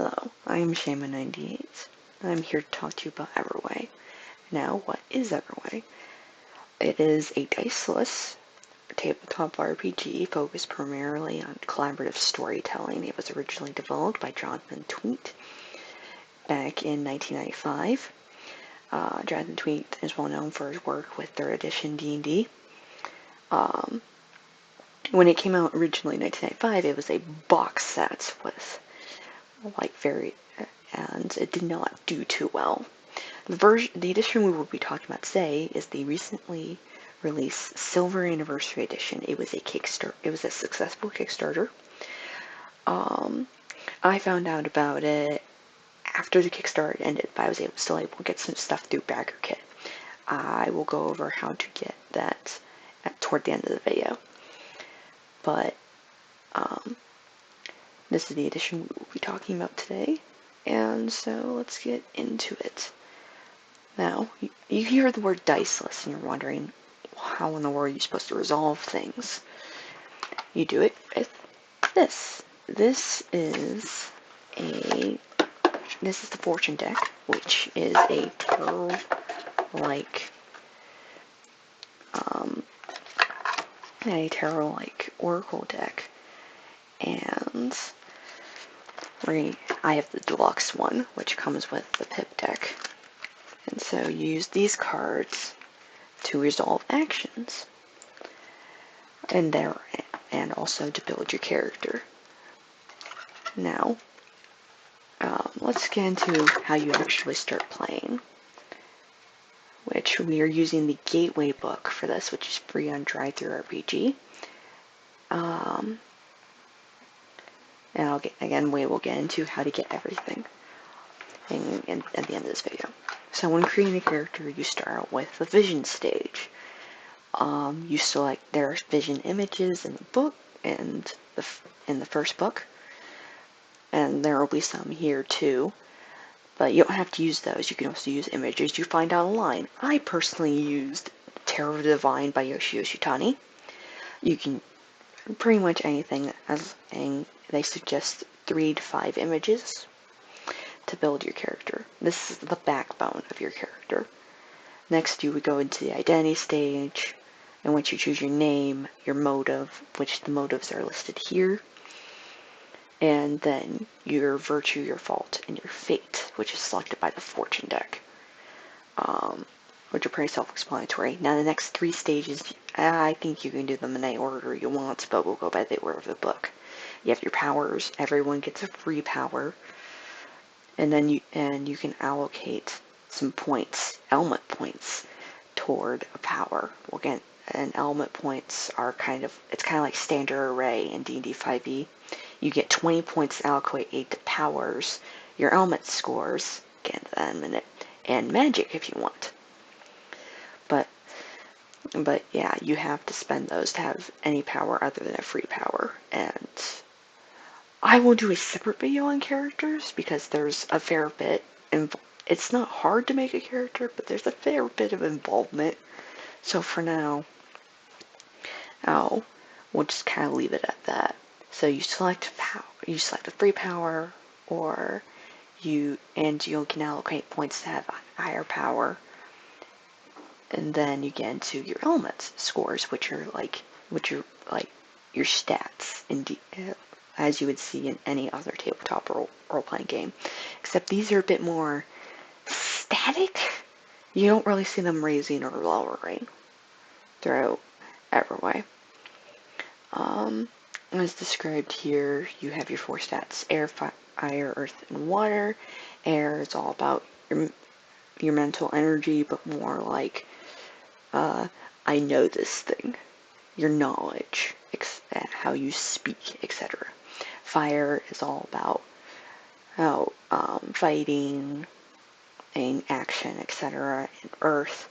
Hello, I am Shama98. I'm here to talk to you about Everway. Now, what is Everway? It is a diceless tabletop RPG focused primarily on collaborative storytelling. It was originally developed by Jonathan Tweet back in 1995. Jonathan Tweet is well known for his work with 3rd edition D&D. When it came out originally in 1995, it was a box set with and it did not do too well. The edition we will be talking about today is the recently released Silver Anniversary Edition. It was a successful Kickstarter. I found out about it after the Kickstarter ended, but I was still able to get some stuff through BaggerKit. I will go over how to get that toward the end of the video. But this is the edition we will be talking about today, and so let's get into it. Now, you hear the word diceless and you're wondering how in the world you're supposed to resolve things. You do it with this. This is the fortune deck, which is a tarot-like oracle deck, and I have the deluxe one, which comes with the pip deck. And so you use these cards to resolve actions, and also to build your character. Now, let's get into how you actually start playing, which we are using the Gateway book for this, which is free on DriveThruRPG. And we will get into how to get everything at the end of this video. So when creating a character, you start out with the vision stage. You select their vision images in the book and in the first book, and there will be some here too. But you don't have to use those. You can also use images you find online. I personally used Tarot Divine by Yoshio Shitani. You can pretty much anything, and they suggest 3 to 5 images to build your character. This is the backbone of your character. Next, you would go into the identity stage, in which you choose your name, your motive, which the motives are listed here, and then your virtue, your fault, and your fate, which is selected by the fortune deck, which are pretty self-explanatory. Now, the next 3 stages, I think you can do them in any order you want, but we'll go by the order of the book. You have your powers. Everyone gets a free power, and then you can allocate some points, element points, toward a power. Well, again, and element points are it's kind of like standard array in D&D 5e. You get 20 points to allocate 8 to powers, your element scores, get into that in a minute, and magic if you want. But yeah, you have to spend those to have any power other than a free power. And I will do a separate video on characters because there's a fair bit. It's not hard to make a character, but there's a fair bit of involvement. So for now, we'll just kind of leave it at that. So you select the free power, or you can allocate points to have higher power, and then you get into your elements scores, which are like your stats, as you would see in any other tabletop role-playing game, except these are a bit more static. You don't really see them raising or lowering throughout Everway. As described here, you have your 4 stats: air, fire, earth, and water. Air is all about your mental energy, but more like, I know this thing. Your knowledge, how you speak, etc. Fire is all about fighting and action, etc. And earth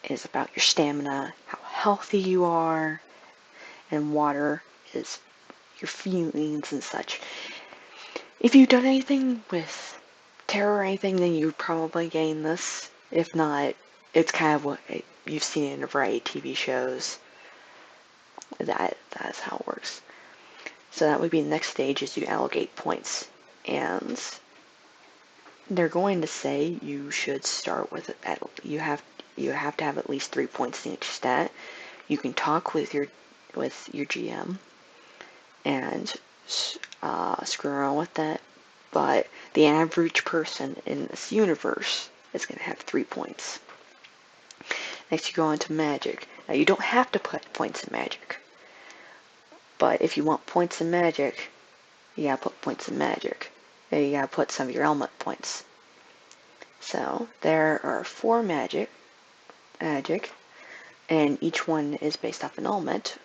is about your stamina, how healthy you are. And water is your feelings and such. If you've done anything with tarot or anything, then you'd probably gain this. If not, it's kind of what you've seen in a variety of TV shows. That's how it works. So that would be the next stage, is you allocate points and they're going to say you should start with you have to have at least 3 points in each stat. You can talk with your GM and screw around with that, but the average person in this universe is going to have 3 points. Next, you go on to magic. Now, you don't have to put points in magic, but if you want points in magic, you gotta put points in magic. And you gotta put some of your element points. So there are 4 magic, and each one is based off an element.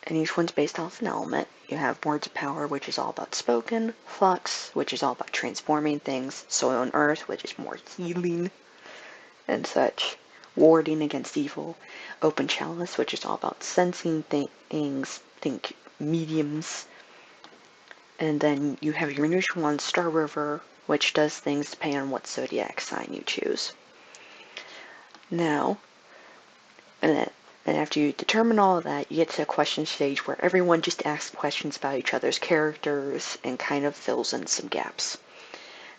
And each one's based off an element. You have words of power, which is all about spoken, flux, which is all about transforming things, soil and earth, which is more healing and such, warding against evil, open chalice, which is all about sensing things, think mediums, and then you have your neutral one, Star River, which does things depending on what zodiac sign you choose. Now, and after you determine all of that, you get to a question stage where everyone just asks questions about each other's characters and kind of fills in some gaps.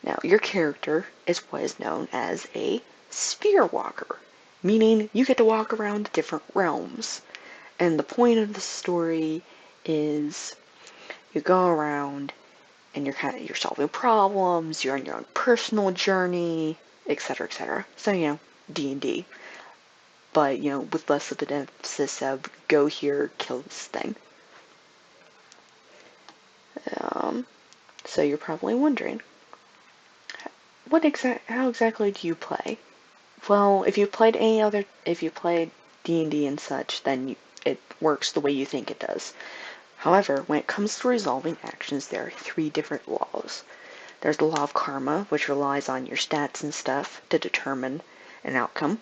Now, your character is what is known as a sphere walker, meaning you get to walk around different realms. And the point of the story is you go around and you're solving problems, you're on your own personal journey, etc., etc. So, D&D. But, with less of an emphasis of go here, kill this thing. So you're probably wondering, how exactly do you play? Well, if you played D&D and such, then it works the way you think it does. However, when it comes to resolving actions, there are 3 different laws. There's the law of karma, which relies on your stats and stuff to determine an outcome.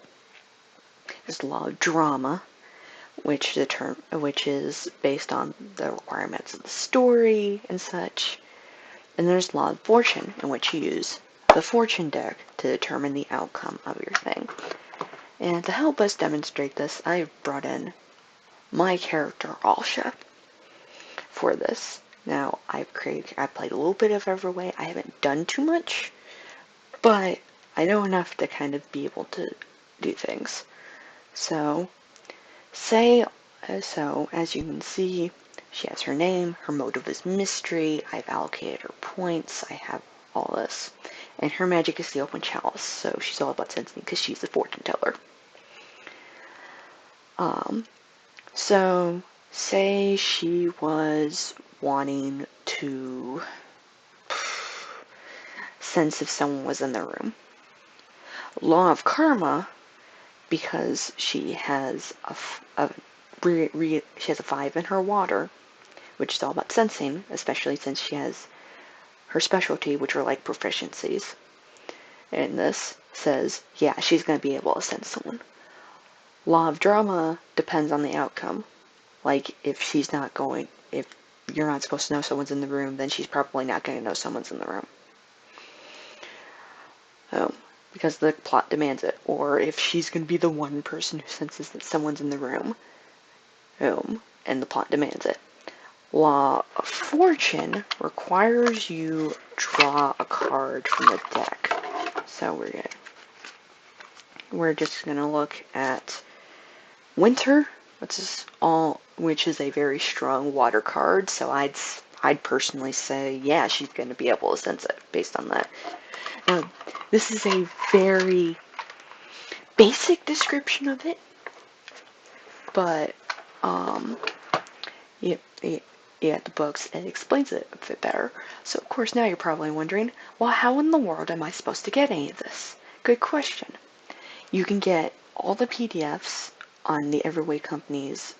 There's the law of drama, which is based on the requirements of the story and such. And there's law of fortune, in which you use the fortune deck to determine the outcome of your thing. And to help us demonstrate this, I've brought in my character, Alsha, for this. Now, I played a little bit of Everway. I haven't done too much, but I know enough to kind of be able to do things. So, as you can see, she has her name, her motive is mystery, I've allocated her points, I have all this. And her magic is the open chalice, so she's all about sensing because she's the fortune teller. So, say she was wanting to sense if someone was in the room. Law of karma, because she has she has a 5 in her water, which is all about sensing, especially since she has her specialty, which are like proficiencies. And this says, yeah, she's going to be able to sense someone. Law of drama depends on the outcome. Like, if you're not supposed to know someone's in the room, then she's probably not going to know someone's in the room. Because the plot demands it. Or if she's going to be the one person who senses that someone's in the room, and the plot demands it. Law of fortune requires you draw a card from the deck. So we're just going to look at Winter, which is a very strong water card, so I'd personally say, yeah, she's going to be able to sense it based on that. Now, this is a very basic description of it, but the books, it explains it a bit better. So of course now you're probably wondering, well, how in the world am I supposed to get any of this? Good question. You can get all the PDFs on the Everway Company's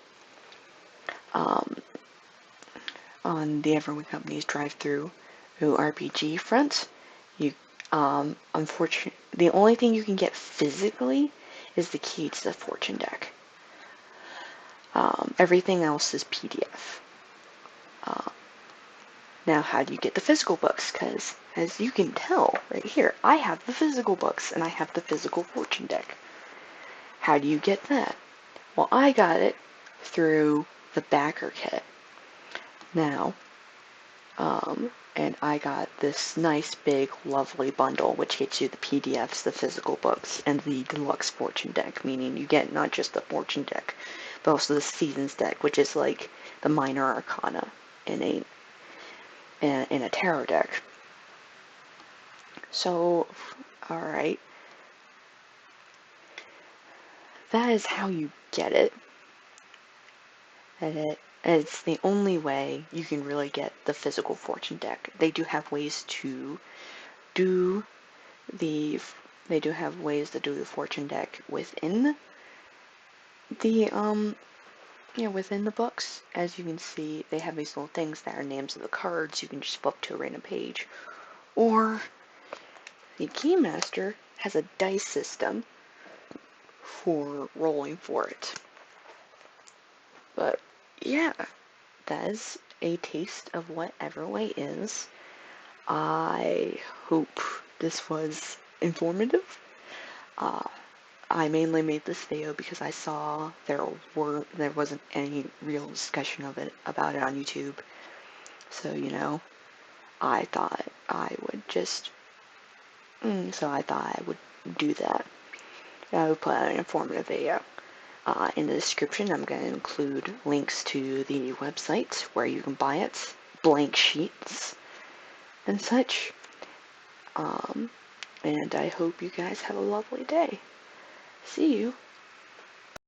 drive-through RPG front. Unfortunately, the only thing you can get physically is the key to the fortune deck. Everything else is PDF. Now, how do you get the physical books? Because, as you can tell right here, I have the physical books and I have the physical fortune deck. How do you get that? Well, I got it through the backer kit. Now, And I got this nice big lovely bundle which gets you the PDFs, the physical books, and the deluxe fortune deck, meaning you get not just the fortune deck but also the seasons deck, which is like the minor arcana in a tarot deck. So, alright, that is how you get it. And it's the only way you can really get the physical fortune deck. They do have ways to do the fortune deck within the within the books. As you can see, they have these little things that are names of the cards. You can just flip to a random page. Or the Keymaster has a dice system for rolling for it. But yeah, that is a taste of what Everway is. I hope this was informative. I mainly made this video because I saw there wasn't any real discussion about it on YouTube. So, I thought I would just do that. I would put out an informative video. In the description, I'm going to include links to the website where you can buy it, blank sheets, and such. And I hope you guys have a lovely day. See you